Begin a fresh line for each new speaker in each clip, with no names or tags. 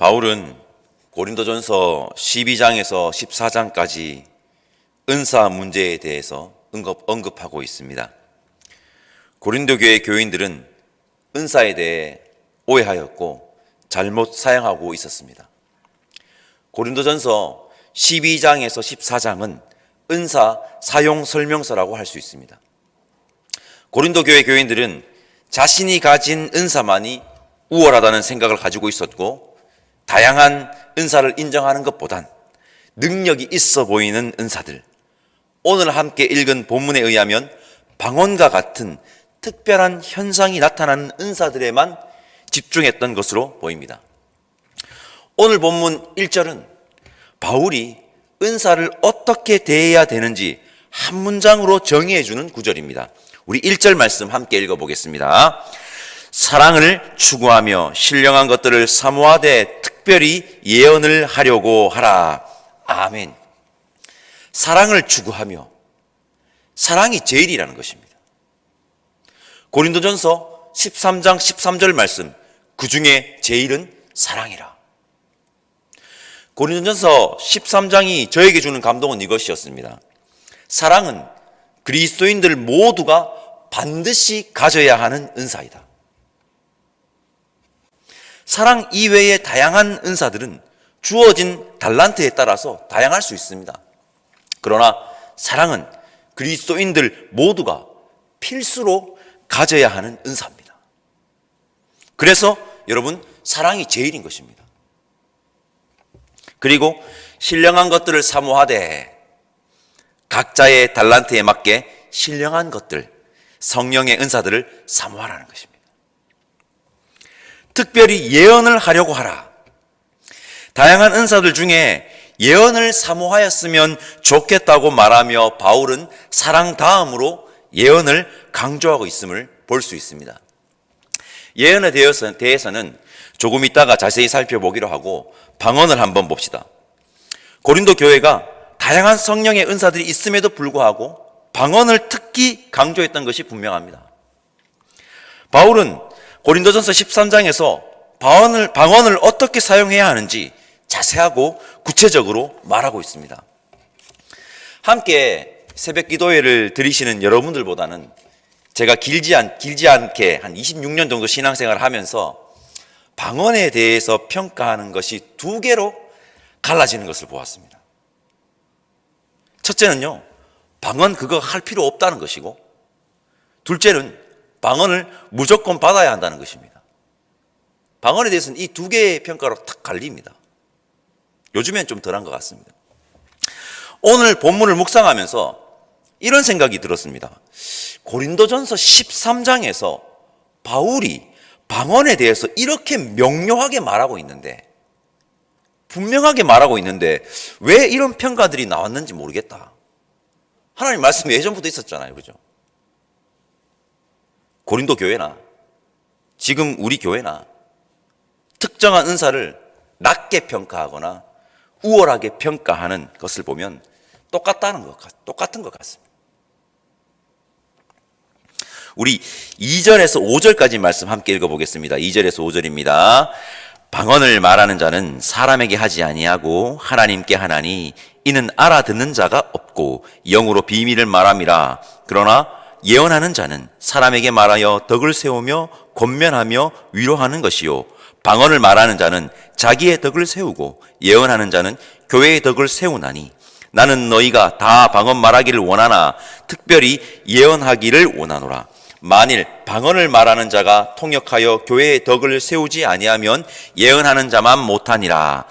바울은 고린도전서 12장에서 14장까지 은사 문제에 대해서 언급하고 있습니다. 고린도 교회 교인들은 은사에 대해 오해하였고 잘못 사용하고 있었습니다. 고린도전서 12장에서 14장은 은사 사용 설명서라고 할 수 있습니다. 고린도 교회 교인들은 자신이 가진 은사만이 우월하다는 생각을 가지고 있었고, 다양한 은사를 인정하는 것보단 능력이 있어 보이는 은사들, 오늘 함께 읽은 본문에 의하면 방언과 같은 특별한 현상이 나타나는 은사들에만 집중했던 것으로 보입니다. 오늘 본문 1절은 바울이 은사를 어떻게 대해야 되는지 한 문장으로 정의해주는 구절입니다. 우리 1절 말씀 함께 읽어보겠습니다. 사랑을 추구하며 신령한 것들을 사모하되 특별히 예언을 하려고 하라. 아멘. 사랑을 추구하며, 사랑이 제일이라는 것입니다. 고린도전서 13장 13절 말씀, 그 중에 제일은 사랑이라. 고린도전서 13장이 저에게 주는 감동은 이것이었습니다. 사랑은 그리스도인들 모두가 반드시 가져야 하는 은사이다. 사랑 이외의 다양한 은사들은 주어진 달란트에 따라서 다양할 수 있습니다. 그러나 사랑은 그리스도인들 모두가 필수로 가져야 하는 은사입니다. 그래서 여러분, 사랑이 제일인 것입니다. 그리고 신령한 것들을 사모하되, 각자의 달란트에 맞게 신령한 것들, 성령의 은사들을 사모하라는 것입니다. 특별히 예언을 하려고 하라. 다양한 은사들 중에 예언을 사모하였으면 좋겠다고 말하며 바울은 사랑 다음으로 예언을 강조하고 있음을 볼 수 있습니다. 예언에 대해서는 조금 이따가 자세히 살펴보기로 하고 방언을 한번 봅시다. 고린도 교회가 다양한 성령의 은사들이 있음에도 불구하고 방언을 특히 강조했던 것이 분명합니다. 바울은 고린도전서 13장에서 방언을 어떻게 사용해야 하는지 자세하고 구체적으로 말하고 있습니다. 함께 새벽 기도회를 드리시는 여러분들보다는 제가 길지 않게 한 26년 정도 신앙생활을 하면서 방언에 대해서 평가하는 것이 두 개로 갈라지는 것을 보았습니다. 첫째는요, 방언 그거 할 필요 없다는 것이고, 둘째는 방언을 무조건 받아야 한다는 것입니다. 방언에 대해서는 이 두 개의 평가로 탁 갈립니다. 요즘엔 좀 덜한 것 같습니다. 오늘 본문을 묵상하면서 이런 생각이 들었습니다. 고린도전서 13장에서 바울이 방언에 대해서 이렇게 명료하게 말하고 있는데, 분명하게 말하고 있는데 왜 이런 평가들이 나왔는지 모르겠다. 하나님 말씀이 예전부터 있었잖아요. 그죠? 고린도 교회나 지금 우리 교회나 특정한 은사를 낮게 평가하거나 우월하게 평가하는 것을 보면 똑같은 것 같습니다. 우리 2절에서 5절까지 말씀 함께 읽어보겠습니다. 2절에서 5절입니다. 방언을 말하는 자는 사람에게 하지 아니하고 하나님께 하나니 이는 알아듣는 자가 없고 영으로 비밀을 말함이라. 그러나 예언하는 자는 사람에게 말하여 덕을 세우며 권면하며 위로하는 것이요, 방언을 말하는 자는 자기의 덕을 세우고 예언하는 자는 교회의 덕을 세우나니 나는 너희가 다 방언 말하기를 원하나 특별히 예언하기를 원하노라. 만일 방언을 말하는 자가 통역하여 교회의 덕을 세우지 아니하면 예언하는 자만 못하니라.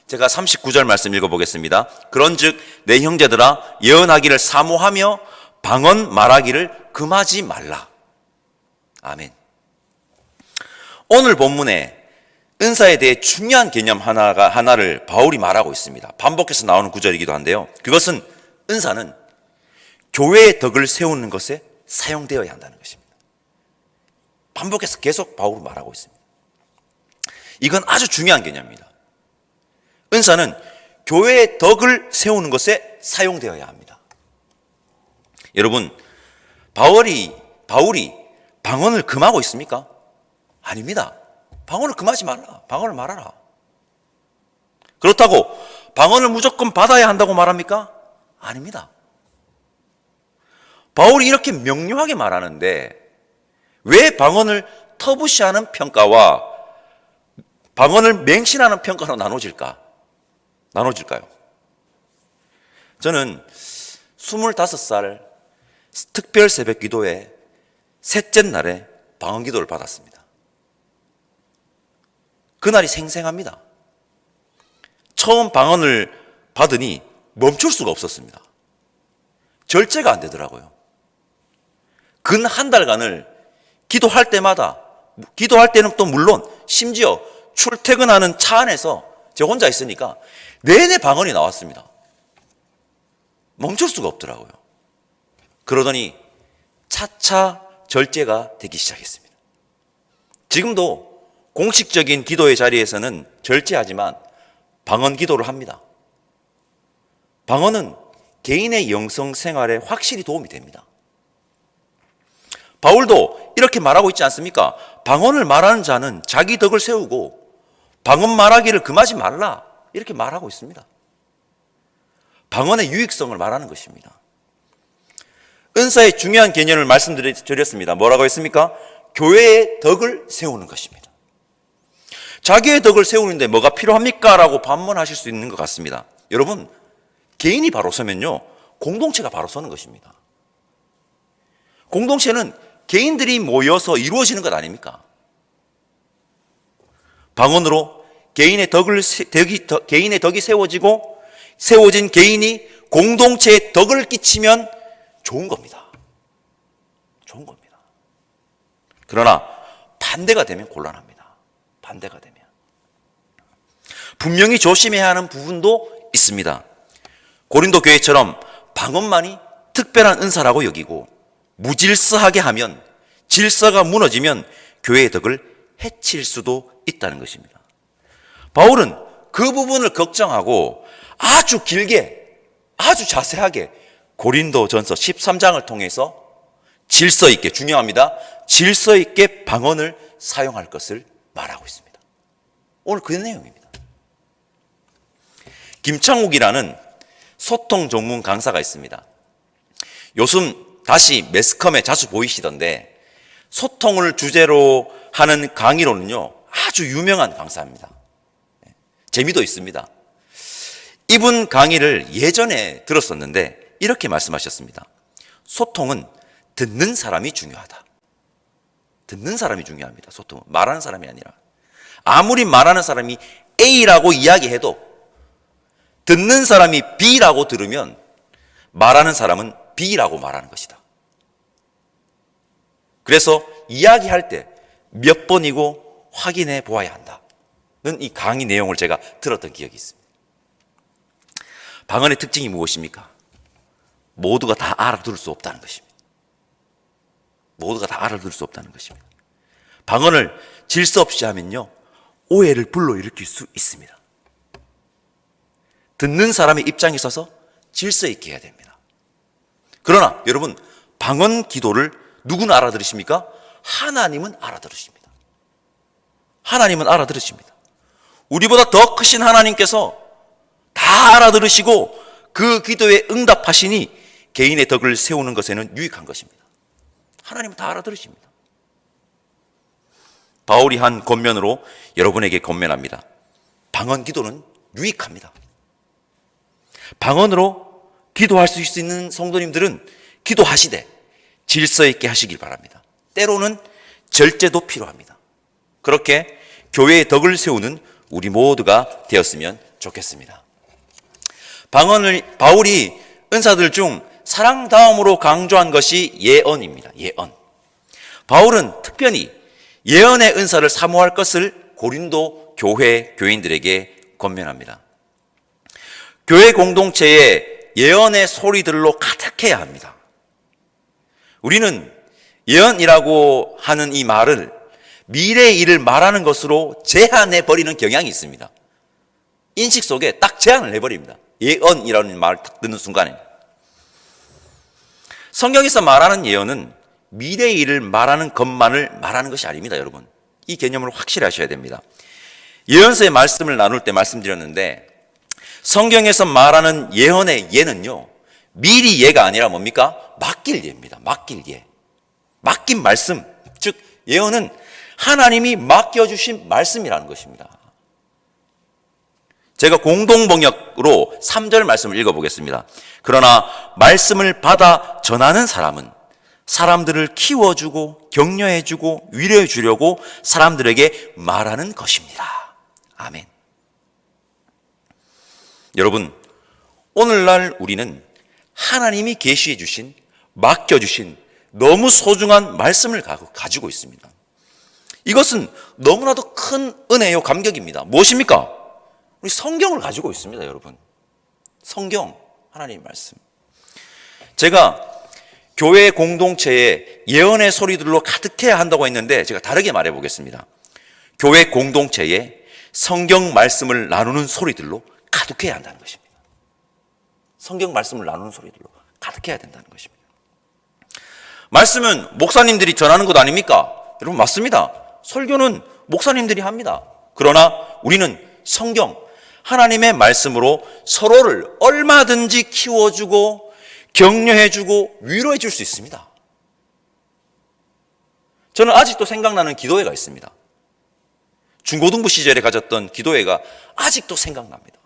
제가 39절 말씀 읽어보겠습니다. 그런즉 내 형제들아, 예언하기를 사모하며 방언 말하기를 금하지 말라. 아멘. 오늘 본문에 은사에 대해 중요한 개념 하나를 바울이 말하고 있습니다. 반복해서 나오는 구절이기도 한데요, 그것은 은사는 교회의 덕을 세우는 것에 사용되어야 한다는 것입니다. 반복해서 계속 바울이 말하고 있습니다. 이건 아주 중요한 개념입니다. 은사는 교회의 덕을 세우는 것에 사용되어야 합니다. 여러분, 바울이 방언을 금하고 있습니까? 아닙니다. 방언을 금하지 말라. 방언을 말하라. 그렇다고 방언을 무조건 받아야 한다고 말합니까? 아닙니다. 바울이 이렇게 명료하게 말하는데 왜 방언을 터부시하는 평가와 방언을 맹신하는 평가로 나눠질까요? 저는 25살 특별 새벽 기도회 셋째 날에 방언 기도를 받았습니다. 그날이 생생합니다. 처음 방언을 받으니 멈출 수가 없었습니다. 절제가 안 되더라고요. 근 한 달간을 기도할 때마다, 기도할 때는 또 물론 심지어 출퇴근하는 차 안에서 제가 혼자 있으니까 내내 방언이 나왔습니다. 멈출 수가 없더라고요. 그러더니 차차 절제가 되기 시작했습니다. 지금도 공식적인 기도의 자리에서는 절제하지만 방언 기도를 합니다. 방언은 개인의 영성 생활에 확실히 도움이 됩니다. 바울도 이렇게 말하고 있지 않습니까? 방언을 말하는 자는 자기 덕을 세우고 방언 말하기를 금하지 말라, 이렇게 말하고 있습니다. 방언의 유익성을 말하는 것입니다. 은사의 중요한 개념을 말씀드렸습니다. 뭐라고 했습니까? 교회의 덕을 세우는 것입니다. 자기의 덕을 세우는데 뭐가 필요합니까? 라고 반문하실 수 있는 것 같습니다. 여러분, 개인이 바로 서면요, 공동체가 바로 서는 것입니다. 공동체는 개인들이 모여서 이루어지는 것 아닙니까? 방언으로 개인의 덕이 세워지고 세워진 개인이 공동체에 덕을 끼치면 좋은 겁니다. 좋은 겁니다. 그러나 반대가 되면 곤란합니다. 반대가 되면. 분명히 조심해야 하는 부분도 있습니다. 고린도 교회처럼 방언만이 특별한 은사라고 여기고 무질서하게 하면, 질서가 무너지면 교회의 덕을 해칠 수도 있다는 것입니다. 바울은 그 부분을 걱정하고 아주 길게, 아주 자세하게 고린도전서 13장을 통해서 질서 있게, 중요합니다, 질서 있게 방언을 사용할 것을 말하고 있습니다. 오늘 그 내용입니다. 김창욱이라는 소통 전문 강사가 있습니다. 요즘 다시 매스컴에 자주 보이시던데 소통을 주제로 하는 강의로는요 아주 유명한 강사입니다. 재미도 있습니다. 이분 강의를 예전에 들었었는데 이렇게 말씀하셨습니다. 소통은 듣는 사람이 중요하다. 듣는 사람이 중요합니다. 소통은 말하는 사람이 아니라. 아무리 말하는 사람이 A라고 이야기해도 듣는 사람이 B라고 들으면 말하는 사람은 B라고 말하는 것이다. 그래서 이야기할 때 몇 번이고 확인해 보아야 한다는 이 강의 내용을 제가 들었던 기억이 있습니다. 방언의 특징이 무엇입니까? 모두가 다 알아들을 수 없다는 것입니다. 모두가 다 알아들을 수 없다는 것입니다. 방언을 질서 없이 하면요 오해를 불러일으킬 수 있습니다. 듣는 사람의 입장에 서서 질서 있게 해야 됩니다. 그러나 여러분, 방언 기도를 누구는 알아들으십니까? 하나님은 알아들으십니다. 하나님은 알아들으십니다. 우리보다 더 크신 하나님께서 다 알아들으시고 그 기도에 응답하시니 개인의 덕을 세우는 것에는 유익한 것입니다. 하나님은 다 알아들으십니다. 바울이 한 권면으로 여러분에게 권면합니다. 방언 기도는 유익합니다. 방언으로 기도할 수 있는 성도님들은 기도하시되 질서 있게 하시길 바랍니다. 때로는 절제도 필요합니다. 그렇게 교회의 덕을 세우는 우리 모두가 되었으면 좋겠습니다. 바울이 은사들 중 사랑 다음으로 강조한 것이 예언입니다. 예언. 바울은 특별히 예언의 은사를 사모할 것을 고린도 교회 교인들에게 권면합니다. 교회 공동체에 예언의 소리들로 가득해야 합니다. 우리는 예언이라고 하는 이 말을 미래의 일을 말하는 것으로 제한해 버리는 경향이 있습니다. 인식 속에 딱 제한을 해버립니다. 예언이라는 말을 딱 듣는 순간에. 성경에서 말하는 예언은 미래의 일을 말하는 것만을 말하는 것이 아닙니다, 여러분. 이 개념을 확실히 하셔야 됩니다. 예언서의 말씀을 나눌 때 말씀드렸는데 성경에서 말하는 예언의 예는요, 미리 예가 아니라 뭡니까? 맡길 예입니다. 맡길 예. 맡긴 말씀. 즉, 예언은 하나님이 맡겨주신 말씀이라는 것입니다. 제가 공동번역으로 3절 말씀을 읽어보겠습니다. 그러나 말씀을 받아 전하는 사람은 사람들을 키워주고 격려해주고 위로해주려고 사람들에게 말하는 것입니다. 아멘. 여러분, 오늘날 우리는 하나님이 계시해 주신, 맡겨주신 너무 소중한 말씀을 가지고 있습니다. 이것은 너무나도 큰 은혜요, 감격입니다. 무엇입니까? 우리 성경을 가지고 있습니다, 여러분. 성경, 하나님의 말씀. 제가 교회 공동체에 예언의 소리들로 가득해야 한다고 했는데 제가 다르게 말해 보겠습니다. 교회 공동체에 성경 말씀을 나누는 소리들로 가득해야 한다는 것입니다. 성경 말씀을 나누는 소리들로 가득해야 된다는 것입니다. 말씀은 목사님들이 전하는 것 아닙니까? 여러분, 맞습니다. 설교는 목사님들이 합니다. 그러나 우리는 성경, 하나님의 말씀으로 서로를 얼마든지 키워주고 격려해주고 위로해줄 수 있습니다. 저는 아직도 생각나는 기도회가 있습니다. 중고등부 시절에 가졌던 기도회가 아직도 생각납니다.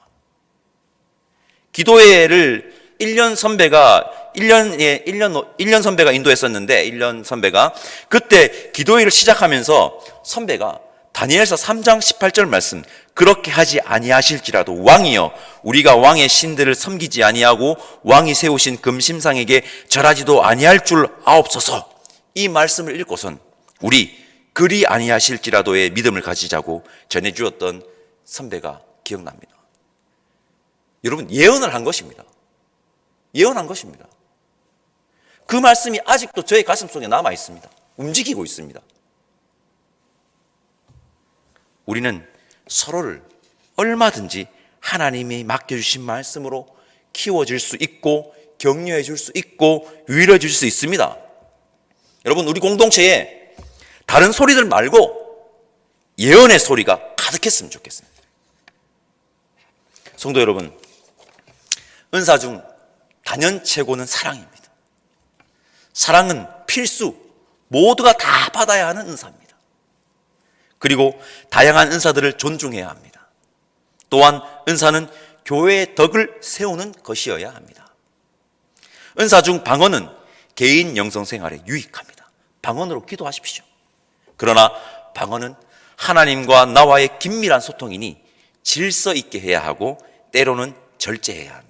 기도회를 1년 선배가 인도했었는데, 1년 선배가 그때 기도회를 시작하면서 선배가 다니엘서 3장 18절 말씀, 그렇게 하지 아니하실지라도 왕이여 우리가 왕의 신들을 섬기지 아니하고 왕이 세우신 금심상에게 절하지도 아니할 줄 아옵소서, 이 말씀을 읽고선 우리 그리 아니하실지라도의 믿음을 가지자고 전해주었던 선배가 기억납니다. 여러분, 예언을 한 것입니다. 예언한 것입니다. 그 말씀이 아직도 저의 가슴 속에 남아 있습니다. 움직이고 있습니다. 우리는 서로를 얼마든지 하나님이 맡겨주신 말씀으로 키워줄 수 있고 격려해 줄 수 있고 위로해 줄 수 있습니다. 여러분, 우리 공동체에 다른 소리들 말고 예언의 소리가 가득했으면 좋겠습니다. 성도 여러분, 은사 중 단연 최고는 사랑입니다. 사랑은 필수, 모두가 다 받아야 하는 은사입니다. 그리고 다양한 은사들을 존중해야 합니다. 또한 은사는 교회의 덕을 세우는 것이어야 합니다. 은사 중 방언은 개인 영성 생활에 유익합니다. 방언으로 기도하십시오. 그러나 방언은 하나님과 나와의 긴밀한 소통이니 질서 있게 해야 하고 때로는 절제해야 합니다.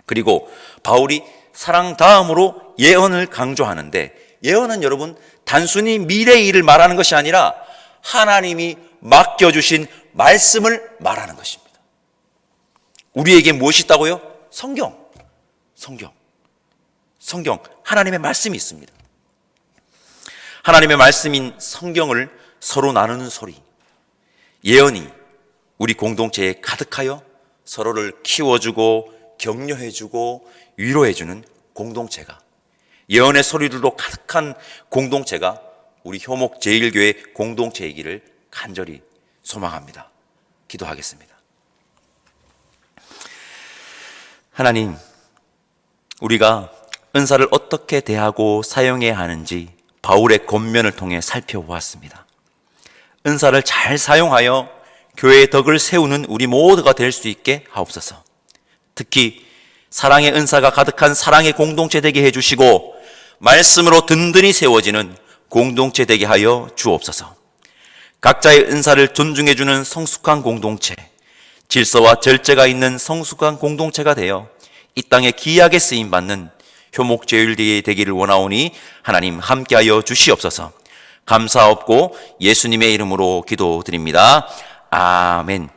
그리고 바울이 사랑 다음으로 예언을 강조하는데, 예언은 여러분 단순히 미래의 일을 말하는 것이 아니라 하나님이 맡겨주신 말씀을 말하는 것입니다. 우리에게 무엇이 있다고요? 성경, 하나님의 말씀이 있습니다. 하나님의 말씀인 성경을 서로 나누는 소리, 예언이 우리 공동체에 가득하여 서로를 키워주고 격려해주고 위로해주는 공동체가, 예언의 소리들로 가득한 공동체가 우리 효목 제1교회 공동체이기를 간절히 소망합니다. 기도하겠습니다. 하나님, 우리가 은사를 어떻게 대하고 사용해야 하는지 바울의 권면을 통해 살펴보았습니다. 은사를 잘 사용하여 교회의 덕을 세우는 우리 모두가 될 수 있게 하옵소서. 특히 사랑의 은사가 가득한 사랑의 공동체 되게 해주시고 말씀으로 든든히 세워지는 공동체 되게 하여 주옵소서. 각자의 은사를 존중해주는 성숙한 공동체, 질서와 절제가 있는 성숙한 공동체가 되어 이 땅에 귀하게 쓰임받는 효목제일대회 되기를 원하오니 하나님 함께하여 주시옵소서. 감사없고 예수님의 이름으로 기도드립니다. 아멘.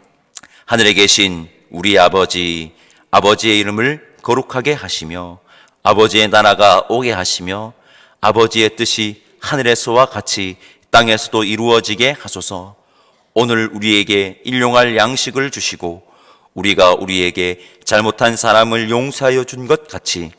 하늘에 계신 우리 아버지, 아버지의 이름을 거룩하게 하시며 아버지의 나라가 오게 하시며 아버지의 뜻이 하늘에서와 같이 땅에서도 이루어지게 하소서. 오늘 우리에게 일용할 양식을 주시고 우리가 우리에게 잘못한 사람을 용서하여 준 것 같이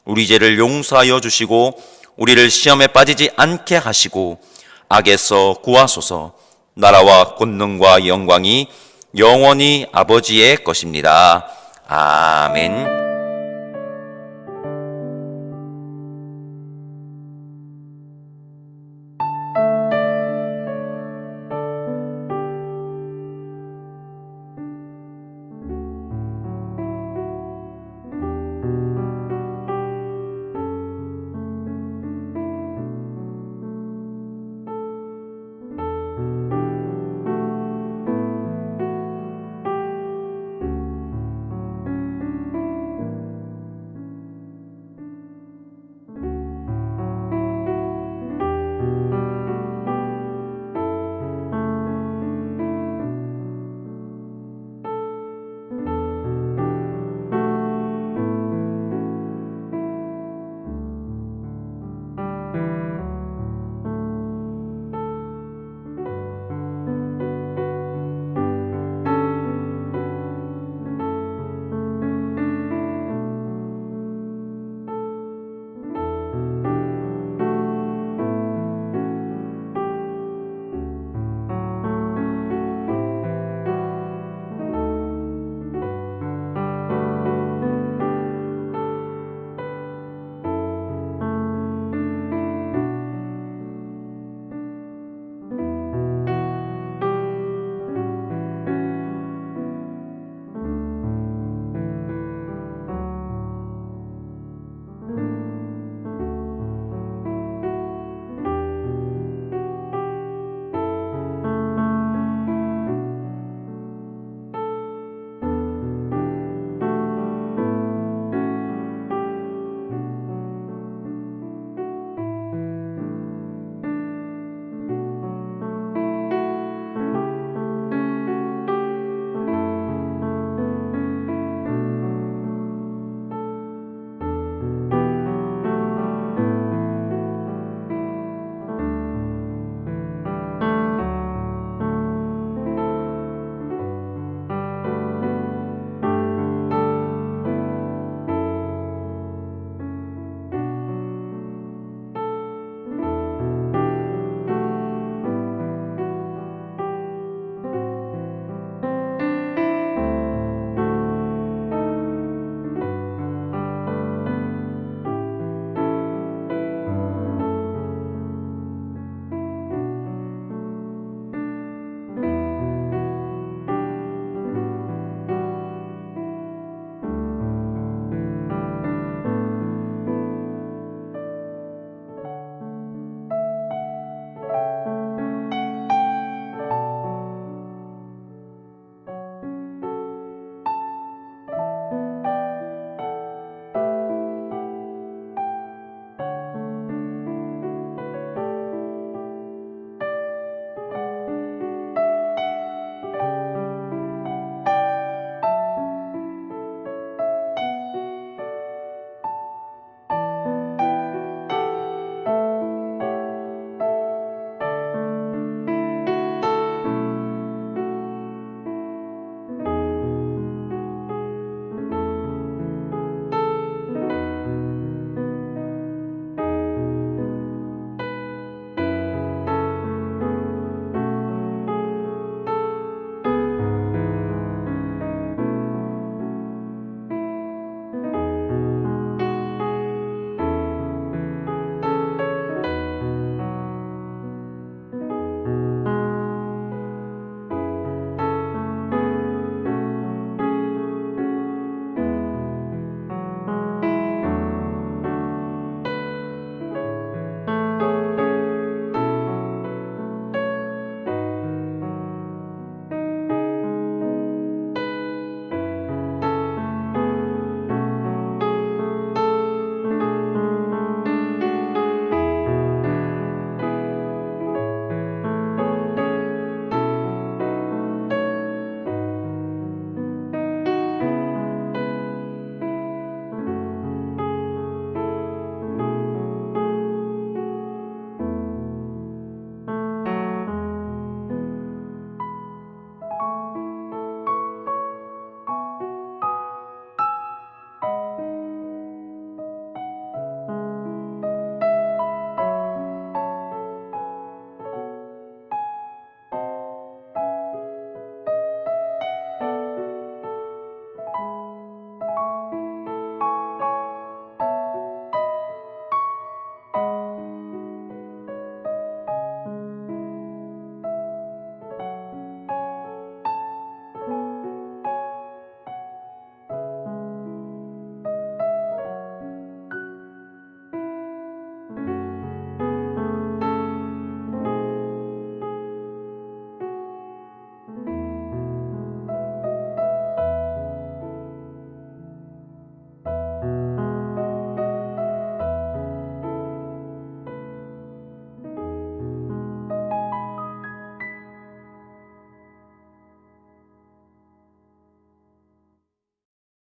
우리 죄를 용서하여 주시고 우리를 시험에 빠지지 않게 하시고 악에서 구하소서. 나라와 권능과 영광이 영원히 아버지의 것입니다. 아멘.